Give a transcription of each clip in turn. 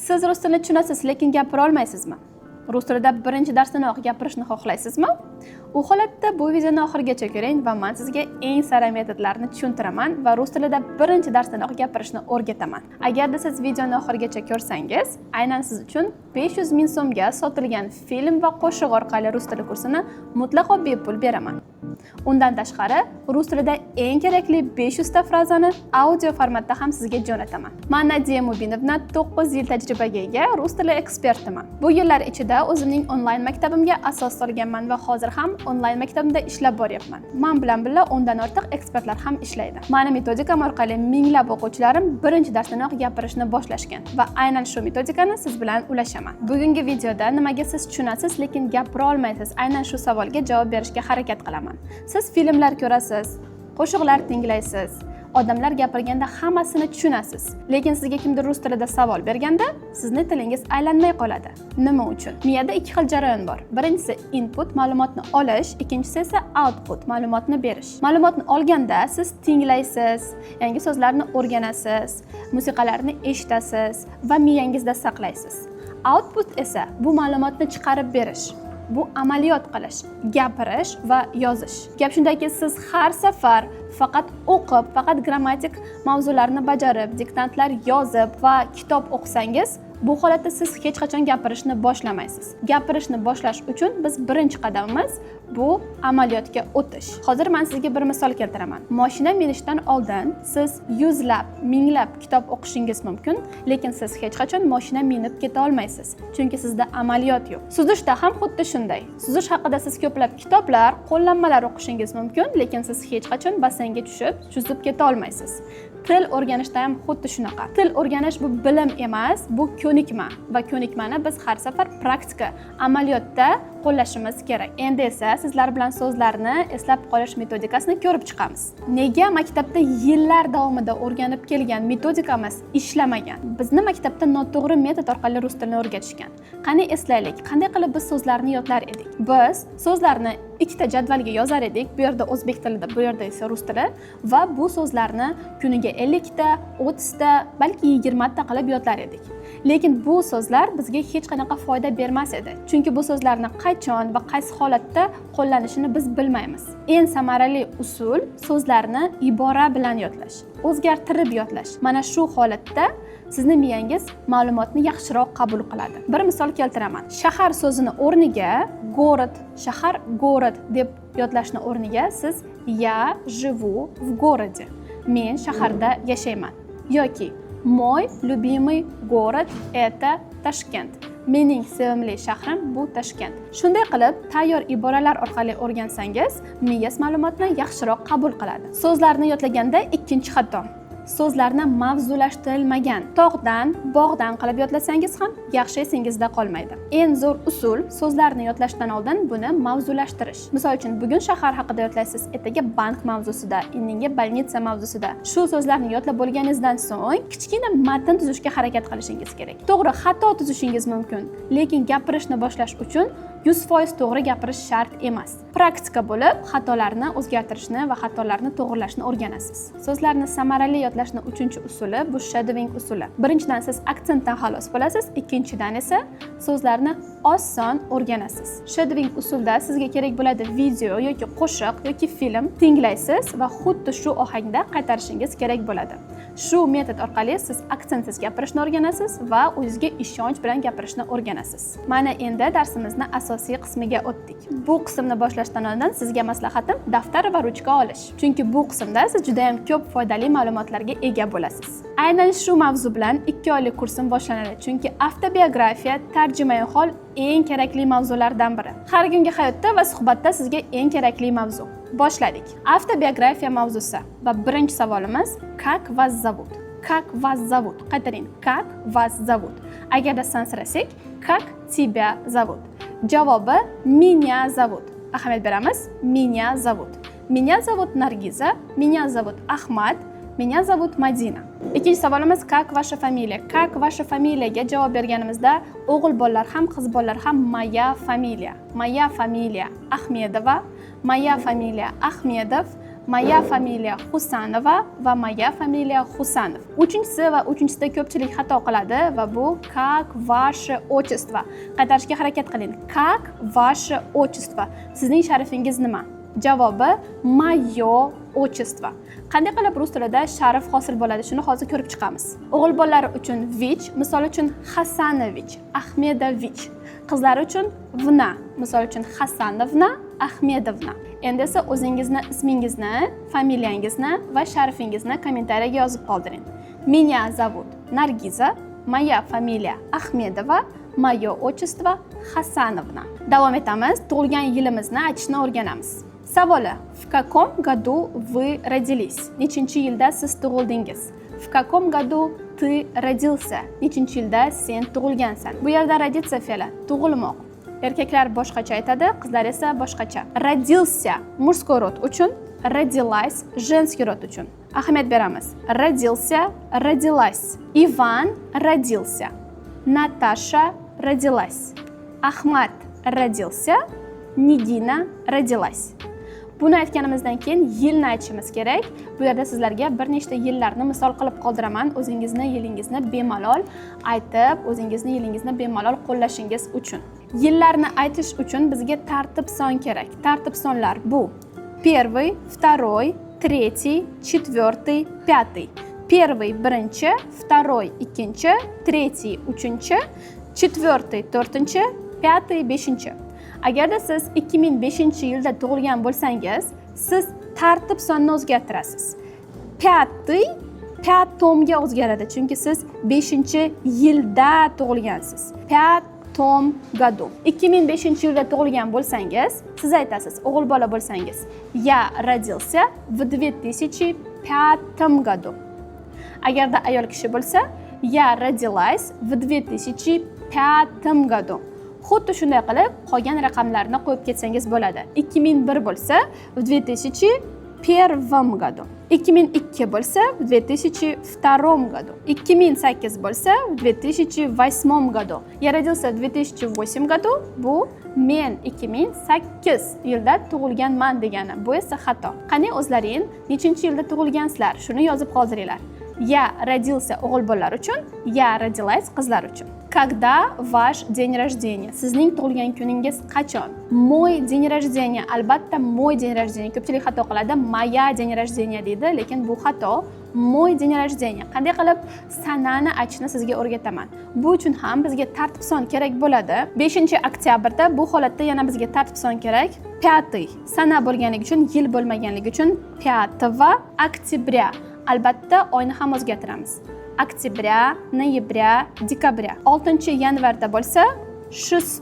Siz rus tilini tushunasiz, lekin gapira olmaysizmi? Rus tilida birinchi darsdanoq gapirishni xohlaysizmi? U holatda bu videoni oxirigacha ko'ring va men sizga eng sara metodlarni tushuntiraman va rus tilida birinchi darsdanoq gapirishni o'rgataman. Agarda siz videoni oxirigacha ko'rsangiz, aynan siz uchun 500 ming so'mga sotilgan film va qo'shiq orqali rus tili kursini mutlaqo bepul beraman. Undan tashqari, rus tilida eng kerakli 500 ta frazani audio formatda ham sizga jo'nataman. Men Nadiya Mubinovna 9 yil tajribaga ega rus tili ekspertiman. Bu yillar ichida o'zimning onlayn maktabimga asos solganman va hozir ham onlayn maktabimda ishlab boryapman. Men bilan birga o'ndan ortiq ekspertlar ham ishlaydi. Meni metodikam orqali minglab o'quvchilarim birinchi darsdanoq gapirishni boshlashgan va aynan shu metodikani siz bilan ulashaman. Bugungi videoda nimaga siz tushunasiz, lekin gapira olmaysiz, aynan shu savolga javob berishga harakat qilaman. Siz filmlar ko'rasiz, qo'shiqlar tinglaysiz, odamlar gapirganda hammasini tushunasiz. Lekin sizga kimdir rus tilida savol berganda, sizning tilingiz aylanmay qoladi. Nima uchun? Miyada ikki xil jarayon bor. Birinchisi input, ma'lumotni olish, ikkinchisi esa output, ma'lumotni berish. Ma'lumotni olganda siz tinglaysiz, yangi so'zlarni o'rganasiz, musiqalarni eshitasiz va miyangizda saqlaysiz. Output esa bu ma'lumotni chiqarib berish. Bu amaliyot qilish, gapirish va yozish. Gap shundaki, siz har safar faqat o'qib, faqat grammatik mavzularni bajarib, diktantlar yozib va kitob o'qisangiz, bu holatda siz hech qachon gapirishni boshlamaysiz. Gapirishni boshlash uchun biz birinchi qadamimiz bu amaliyotga o'tish. Hozir men sizga bir misol keltiraman. Mashina minishdan oldin siz yuzlab, minglab kitob o'qishingiz mumkin, lekin siz hech qachon mashina minib keta olmaysiz, chunki sizda amaliyot yo'q. Suzishda ham xuddi shunday. Suzish haqida siz ko'plab kitoblar, qo'llanmalar o'qishingiz mumkin, lekin siz hech qachon basseynga tushib, suzib keta olmaysiz. Til o'rganishda ham xuddi shunaqa. Til o'rganish bu bilim emas, bu ko'nikma va ko'nikmani biz har safar praktika, amaliyotda qo'llashimiz kerak. Endi esa sizlar bilan so'zlarni eslab qolish metodikasini ko'rib chiqamiz. Nega maktabda yillar davomida o'rganib kelgan metodikamiz ishlamagan? Bizni maktabda noto'g'ri metod orqali rus tilini o'rgatishgan. Qani eslaylik, qanday qilib biz so'zlarni yodlar edik? Biz so'zlarni ikkita jadvalga yozar edik, bu yerda o'zbek tilida, bu yerda esa rus tili va bu so'zlarni kuniga 50 ta, 30 ta, balki 20 ta qilib yodlar edik. Lekin bu so'zlar bizga hech qanaqa foyda bermas edi, chunki bu so'zlarni qachon va qaysi holatda qo'llanishini biz bilmaymiz. Eng samarali usul so'zlarni ibora bilan yodlash, o'zgartirib yodlash. Mana shu holatda sizning miyangiz ma'lumotni yaxshiroq qabul qiladi. Bir misol keltiraman. Shahar so'zini o'rniga город, shahar, город deb yodlashni o'rniga siz я живу в городе. Men shaharda yashayman. Yoki мой любимый город это Tashkent. Mening sevimli shahrim bu Tashkent. Shunday qilib, tayyor iboralar orqali o'rgansangiz, miyangiz ma'lumotni yaxshiroq qabul qiladi. So'zlarni yodlaganda ikkinchi xato. So'zlarni mavzulashtirilmagan, tog'dan, bog'dan qilib yodlasangiz ham yaxshi esingizda qolmaydi. Eng zo'r usul so'zlarni yodlashdan oldin buni mavzulashtirish. Misol uchun, bugun shahar haqida yodlaysiz, ertaga bank mavzusida, indinga bolnitsa mavzusida. Shu so'zlarni yodlab bo'lganingizdan so'ng kichkina matn tuzishga harakat qilishingiz kerak. To'g'ri, xato tuzishingiz mumkin, lekin gapirishni boshlash uchun 100% to'g'ri gapirish shart emas. Praktika bo'lib, xatolarni o'zgartirishni va xatolarni to'g'rilashni o'rganasiz. So'zlarni samarali yodlashning uchinchi usuli bu shadowing usuli. Birinchidan siz aksentdan xalos bo'lasiz, ikkinchidan esa so'zlarni oson o'rganasiz. Shadowing usulda sizga kerak bo'ladi video yoki qo'shiq yoki film tinglaysiz va xuddi shu ohangda qaytarishingiz kerak bo'ladi. Shu metod orqali siz aksentsiz gapirishni o'rganasiz va o'zingizga ishonch bilan gapirishni o'rganasiz. Mana endi darsimizni asosiy qismiga o'tdik. Bu qismni boshlashdan oldin sizga maslahatim daftar va ruchka olish. Chunki bu qismda siz juda ham ko'p foydali ma'lumotlarga ega bo'lasiz. Aynan shu mavzu bilan 2 oylik kursim boshlanadi, chunki avtobiografiya, tarjimai hol eng kerakli mavzulardan biri. Har kungi hayotda va suhbatda sizga eng kerakli mavzu. Boshladik. Avtobiografiya mavzusi va birinchi savolimiz как вас зовут? Как вас зовут? Qaytaring. Как вас зовут? Agarda sansirasak, как тебя зовут? Javobi меня зовут. Ahamiyat beramiz. Меня зовут. Меня зовут Nargiza, меня зовут Ahmad, меня зовут Madina. Ikkinchi savolimiz как ваша фамилия? Как ваша фамилияga javob berganimizda o'g'il bolalar ham, qiz bolalar ham моя фамилия Ahmedova, моя фамилия Ahmedov Moya familiya Husanova va moya familiya Husanov. Uchinchisi va uchinchisida ko'pchilik xato qiladi va bu как ваше отчество. Qaytarishga harakat qiling. Как ваше отчество. Sizning sharifingiz nima? Javobi moyo отчество. Qanday qilib rus tilida sharif hosil bo'ladi, shuni hozir ko'rib chiqamiz. O'g'il bolalari uchun Vich, misol uchun Hasanovich, Ahmedovich. Qizlar uchun Vna, misol uchun Hasanovna, Ahmedovna. Endi esa o'zingizni ismingizni, familiyangizni va sharifingizni kommentariyaga yozib qoldiring. Меня зовут Nargiza, moya familiya Ahmedova, moyo отчество Hasanovna. Davom etamiz. Tug'ilgan yilimizni aytishni o'rganamiz. Savoli: В каком году вы родились? Nechinchi yilda siz tug'ildingiz? В каком году ты родился? Nechinchi yilda sen tug'ilgansan? Bu yerda родиться fe'li tug'ilmoq. Erkaklar boshqacha aytadi, qizlar esa boshqacha. Родился мужской род uchun, родилась женский род uchun. Ahamiyat beramiz. Родился, родилась. Иван родился. Наташа родилась. Ahmad родился. Nigina родилась. Buni aytganimizdan keyin yilni aytishimiz kerak. Bu yerda sizlarga bir nechta yillarni misol qilib qoldiraman. O'zingizni yilingizni bemalol aytib, o'zingizni yilingizni bemalol qo'llashingiz uchun. Yillarni aytish uchun bizga tartib son kerak. Tartib sonlar bu: 1, 2, 3, 4, 5. 1 birinchi, 2 ikkinchi, 3 uchinchi, 4 to'rtinchi, 5 beshinchi. Agarda siz 2005-yilda tug'ilgan bo'lsangiz, siz tartib sonni o'zgartirasiz. 5-tomga o'zgaradi, chunki siz 5-yilda tug'ilgansiz. 5-tom году. 2005-yilda tug'ilgan bo'lsangiz, siz aytasiz, o'g'il bola bo'lsangiz, я родился в 2005 году. Agarda ayol kishi bo'lsa, я родилась в 2005 году. Xuddi shunday qilib qolgan raqamlarni qo'yib ketsangiz bo'ladi. 2001 bo'lsa в 2001 году. 2002 bo'lsa в 2002 году. 2008 bo'lsa в 2008 году. Я родился в 2008 году. Bu men 2008 yilda tug'ilganman degani. Bu esa xato. Qani o'zlaring nechinchi yilda tug'ilgansizlar? Shuni yozib qoldiringlar. Я родился o'g'il bolalar uchun, я родилась qizlar uchun. Когда ваш день рождения? Sizning tug'ilgan kuningiz qachon? Мой день рождения. Albatta мой день рождения. Ko'pchilik xato qiladi. Моя день рождения deydi, lekin bu xato. Мой день рождения. Qanday qilib sanani aytishni sizga o'rgataman. Bu uchun ham bizga tartib son kerak bo'ladi. 5-oktyabrda bu holatda yana bizga tartib son kerak. 5 sana bo'lganligi uchun, yil bo'lmaganligi uchun 5 октября. Albatta oyni ham o'zgartiramiz. Октября, ноября, декабря. 6-yanvarda bo'lsa 6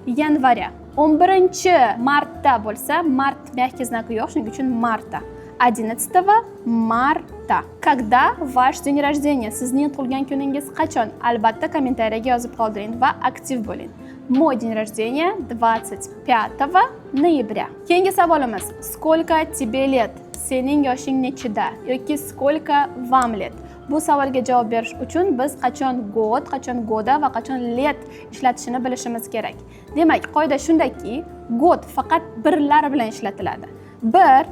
yanvarya. 11-martda bo'lsa, mart мягкий знак yo'q, shuning uchun marta. 11 marta. Когда ваш день рождения? Sizning tug'ilgan kuningiz qachon? Albatta kommentariyaga yozib qoldiring va aktiv bo'ling. Мой день рождения 25 ноября. Keyingi savolimiz: Сколько тебе лет? Sening yoshing nechida? Yoki сколько вам лет? Bu savolga javob berish uchun biz qachon god, qachon goda va qachon let ishlatishini bilishimiz kerak. Demak, qoida shundaki, god faqat birlar bilan ishlatiladi. 1,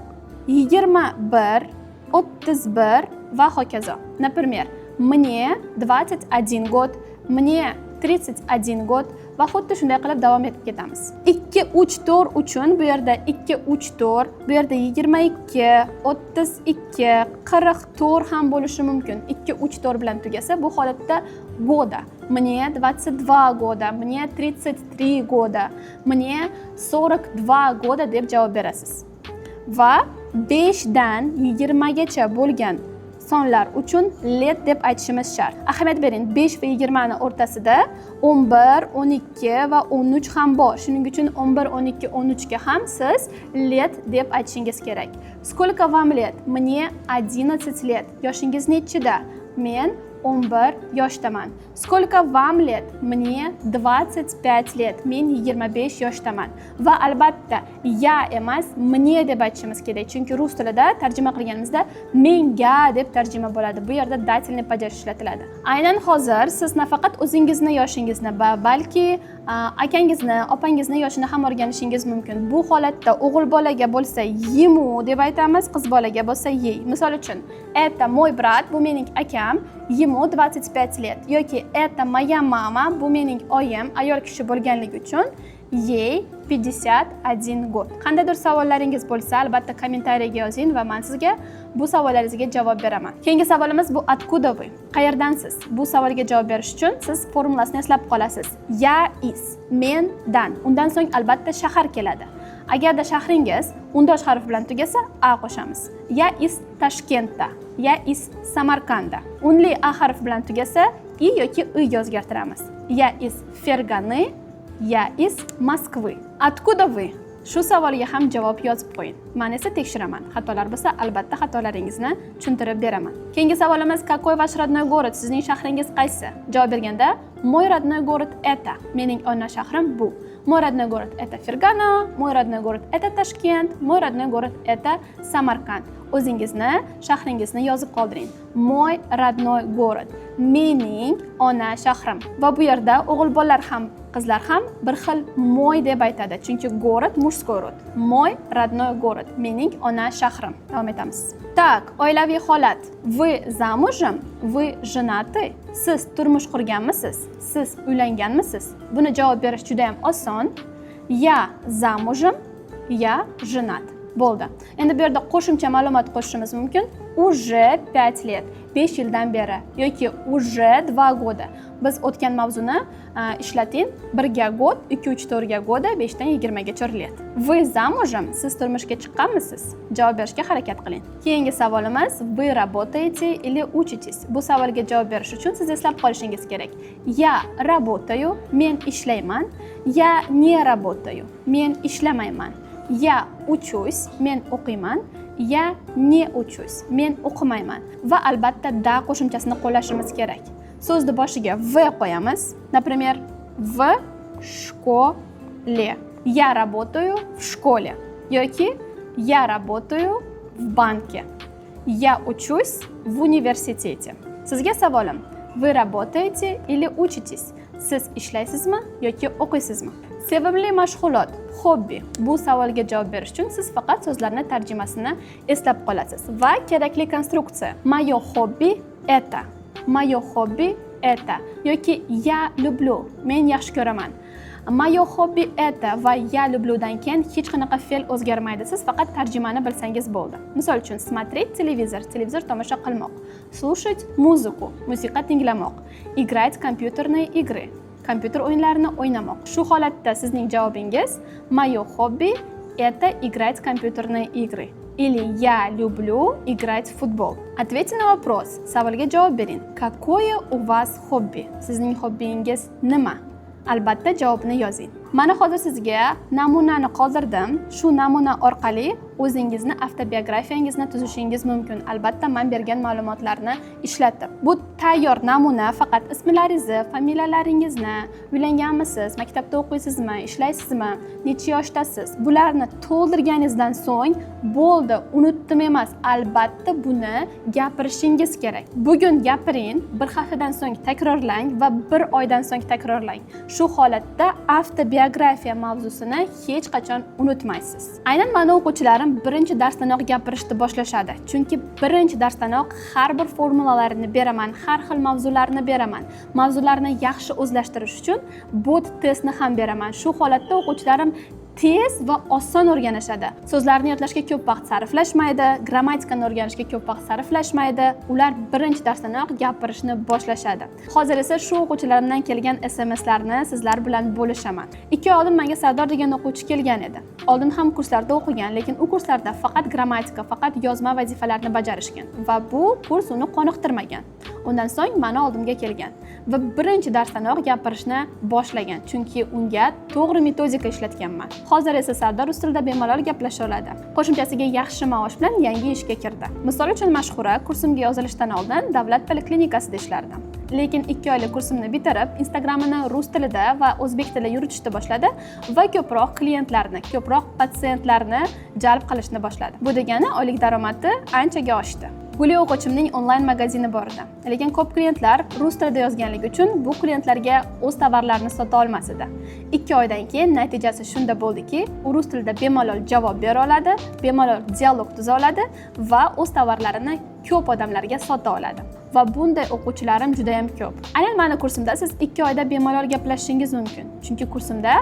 21, 31 va hokazo. Например, мне 21 год, мне 31 год va xuddi shunday qilib davom etib ketamiz. 2, 3, 4 uchun bu yerda 2, 3, 4, bu yerda 22, 32, 44 ham bo'lishi mumkin. 2, 3, 4 bilan tugasa, bu holatda года. Мне 22 года, мне 33 года, мне 42 года deb javob berasiz. Va 5 dan 20 gacha bo'lgan sonlar uchun let deb aytishimiz shart. Ahamiyat bering, 5 va 20 ni o'rtasida 11, 12 va 13 ham bor. Shuning uchun 11, 12, 13 ga ham siz let deb aytishingiz kerak. Сколько вам лет? Мне 11 лет. Yoshingiz nechida? Men 11 yoshdaman. Сколько вам лет? Мне 25 лет. Men 25 yoshdaman. Va albatta ya emas, мне deb aytishimiz kerak. Chunki rus tilida tarjima qilganimizda menga deb tarjima bo'ladi. Bu yerda dательный падеж ishlatiladi. Aynan hozir siz nafaqat o'zingizni yoshingizni, balki akangizni, opangizni yoshini ham o'rganishingiz mumkin. Bu holatda o'g'il bolaga bo'lsa ему deb aytamiz, qiz bolaga bo'lsa ей. Misol uchun, это мой брат, bu mening akam, ему 25 лет yoki это моя мама, bu mening oyim, ayol kishi bo'lganligi uchun ей 51 год. Qandaydir savollaringiz bo'lsa, albatta kommentariyaga yozing va men sizga bu savollaringizga javob beraman. Keyingi savolimiz bu откуда вы? Qayerdansiz? Bu savolga javob berish uchun siz formulasini eslab qolasiz. Я из, mendan. Undan so'ng albatta shahar keladi. Agarda shahringiz undosh harf bilan tugasa, a qo'shamiz. Я из Tashkentda, я из Samarqandda. Unli a harf bilan tugasa, i yoki i o'zgartiramiz. Я из Fergany, я из Moskvы. Откуда вы? Shu savolga ham javob yozib qo'ying. Men esa tekshiraman. Xatolar bo'lsa, albatta xatolaringizni tushuntirib beraman. Keyingi savolimiz какой ваш родной город? Sizning shahringiz qaysi? Javob berganda мой родной город это. Mening ona shahrim bu. Мой родной город это Fergana, мой родной город это Tashkent, мой родной город это Samarqand. O'zingizni, shahringizni yozib qoldiring. Мой родной город. Mening ona shahrim. Va bu yerda o'g'il bolalar ham, qizlar ham bir xil moy deb aytadi, chunki город мужской род. Мой родной город. Mening ona shahrim. Davom etamiz. Так, oilaviy holat. Вы замужем? Вы женаты? Siz turmush qurganmisiz? Siz uylanganmisiz? Buni javob berish juda ham oson. Я замужем, я женат. Bo'ldi. Endi bu yerda qo'shimcha ma'lumot qo'shishimiz mumkin. Уже 5 лет. 5 yildan beri yoki уже 2 года. Biz o'tgan mavzuni ishlating. 1ga год, 2-3-4ga года, 5dan 20gacha let. Вы замужем? Siz turmushga chiqqanmisiz? Javob berishga harakat qiling. Keyingi savolimiz вы работаете или учитесь? Bu savolga javob berish uchun siz eslab qolishingiz kerak. Я работаю, men ishlayman. Я не работаю, men ishlamayman. Я учусь, men o'qiyman. Я не учусь, men o'qimayman. Va albatta da qo'shimchasini qo'llashimiz kerak. So'zni boshiga v qo'yamiz. Например, в школе. Я работаю в школе. Yoki я работаю в банке. Я учусь в университете. Sizga savolim. Вы работаете или учитесь? Siz ishlaysizmi yoki o'qiysizmi? Sevimli mashg'ulot, hobbi. Bu savolga javob berish uchun siz faqat so'zlarning tarjimasini eslab qolasiz va kerakli konstruksiya. Moё hobbi это. Moё hobbi это yoki я люблю. Men yaxshi ko'raman. Moё hobbi это va я люблюdan keyin hech qanaqa fe'l o'zgarmaydi. Siz faqat tarjimani bilsangiz bo'ldi. Misol uchun смотреть televizor, televizor tomosha qilmoq. Слушать музыку, musiqa tinglamoq. Играть компьютерные игры. Kompyuter o'yinlarini o'ynamoq. Shu holatda sizning javobingiz moё hobbi это играть в компьютерные игры. Или я люблю играть в футбол. Ответьте на вопрос. Savolga javob bering. Какое у вас хобби? Sizning hobbingiz nima? Albatta javobni yozing. Mana hozir sizga namunani qoldirdim. Shu namuna orqali o'zingizni avtobiografiyangizni tuzishingiz mumkin. Albatta men bergan ma'lumotlarni ishlatib. Bu tayyor namuna faqat ismlaringizni, familiyalaringizni, uylanganmisiz, maktabda o'qiysizmi, ishlaysizmi, necha yoshdasiz, bularni to'ldirganingizdan so'ng bo'ldi, unutdim emas. Albatta buni gapirishingiz kerak. Bugun gapiring, bir haftadan so'ng takrorlang va bir oydan so'ng takrorlang. Shu holatda avtobiografiya mavzusini hech qachon unutmaysiz. Aynan meni o'quvchilarim birinchi darsdanoq gapirishni boshlashadi. Chunki birinchi darsdanoq har bir formulalarni beraman, har xil mavzularni beraman. Mavzularni yaxshi o'zlashtirish uchun bot testni ham beraman. Shu holatda o'quvchilarim tez va oson o'rganishadi. So'zlarni yodlashga ko'p vaqt sarflashmaydi, grammatikani o'rganishga ko'p vaqt sarflashmaydi. Ular birinchi darsdanoq gapirishni boshlashadi. Hozir esa shu o'quvchilarimdan kelgan SMSlarni sizlar bilan bo'lishaman. 2 oy oldin menga Sardor degan o'quvchi kelgan edi. Oldin ham kurslarda o'qigan, lekin u kurslarda faqat grammatika, faqat yozma vazifalarni bajarishgan va bu kurs uni qoniqtirmagan. Undan so'ng meni oldimga kelgan va birinchi darsdanoq gapirishni boshlagan, chunki unga to'g'ri metodika ishlatganman. Hozir esa Sardor rus tilida bemalol gaplasha oladi. Qo'shimchasiga yaxshi maosh bilan yangi ishga kirdi. Misol uchun Mashhura kursimga yozilishdan oldin davlat poliklinikasida ishlardi. Lekin 2 oylik kursimni bitirib, Instagramini rus tilida va o'zbek tilida yuritishni boshladi va ko'proq klientlarni, ko'proq patsientlarni jalb qilishni boshladi. Bu degani oylik daromadi anchaga oshdi. Guli o'quvchimning onlayn magazini bor edi. Lekin ko'p klientlar rus tilida yozganligi uchun bu klientlarga o'z tovarlarini sota olmas edi. 2 oydan keyin natijasi shunda bo'ldiki, u rus tilida bemalol javob bera oladi, bemalol dialog tuza oladi va o'z tovarlarini ko'p odamlarga sota oladi. Va bunday o'quvchilarim juda ham ko'p. Aynan meni kursimda siz 2 oyda bemalol gaplashishingiz mumkin. Chunki kursimda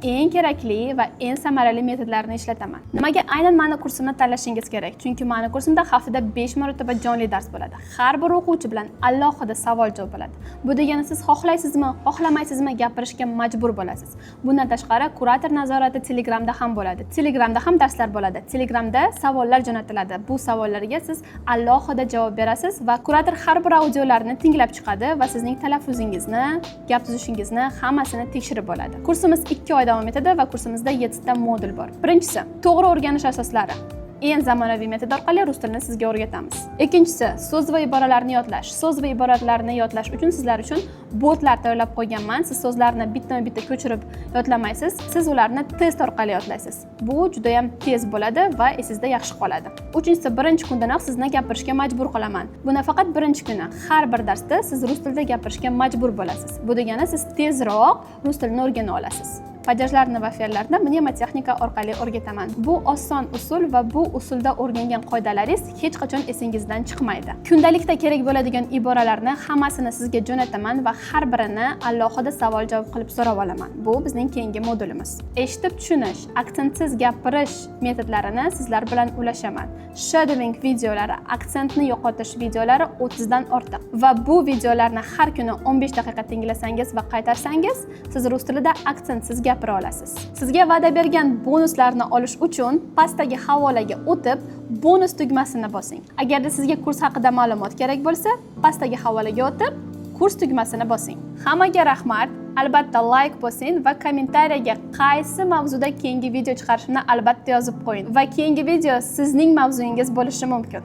eng kerakli va eng samarali metodlarni ishlataman. Nimaga aynan meni kursimni tanlashingiz kerak? Chunki meni kursimda haftada 5 marotaba jonli dars bo'ladi. Har bir o'quvchi bilan alohida savol-javob bo'ladi. Bu degani siz xohlaysizmi, xohlamaysizmi gapirishga majbur bo'lasiz. Bundan tashqari kurator nazorati Telegramda ham bo'ladi. Telegramda ham darslar bo'ladi. Telegramda savollar jo'natiladi. Bu savollarga siz alohida javob berasiz va kurator har bir audiolarni tinglab chiqadi va sizning talaffuzingizni, gap tuzishingizni hammasini tekshirib oladi. Kursimiz 2 oy davom etadi va kursimizda 7 ta modul bor. Birinchisi, to'g'ri o'rganish asoslari. Eng zamonaviy metod orqali rus tilini sizga o'rgatamiz. Ikkinchisi, so'z va iboralarni yodlash. So'z va iboralarni yodlash uchun sizlar uchun botlar tayyorlab qo'yganman. Siz so'zlarni bitta-bitta ko'chirib yodlamaysiz. Siz ularni test orqali yodlaysiz. Bu juda ham tez bo'ladi va esingizda yaxshi qoladi. Uchinchisi, birinchi kundanoq sizni gapirishga majbur qilaman. Bu nafaqat birinchi kuni, har bir darsda siz rus tilida gapirishga majbur bo'lasiz. Bu degani siz tezroq rus tilini o'rgana olasiz. Pajajlarni va fe'llarni mnemotexnika orqali o'rgataman. Bu oson usul va bu usulda o'rgangan qoidalaringiz hech qachon esingizdan chiqmaydi. Kundalikda kerak bo'ladigan iboralarni hammasini sizga jo'nataman va har birini alohida savol-javob qilib so'rab olaman. Bu bizning keyingi modulimiz. Eshitib tushunish, aksentsiz gapirish metodlarini sizlar bilan ulashaman. Shadowing videolari, aksentni yo'qotish videolari 30 dan ortiq. Va bu videolarni har kuni 15 daqiqa tinglasangiz va qaytarsangiz, siz rus tilida aksentsiz gapira olasiz. Sizga va'da bergan bonuslarni olish uchun pastdagi havolaga o'tib, bonus tugmasini bosing. Agarda sizga kurs haqida ma'lumot kerak bo'lsa, pastdagi havolaga o'tib, kurs tugmasini bosing. Hammaga rahmat. Albatta like bosing va kommentariyaga qaysi mavzuda keyingi video chiqarishimni albatta yozib qo'ying. Va keyingi video sizning mavzuyingiz bo'lishi mumkin.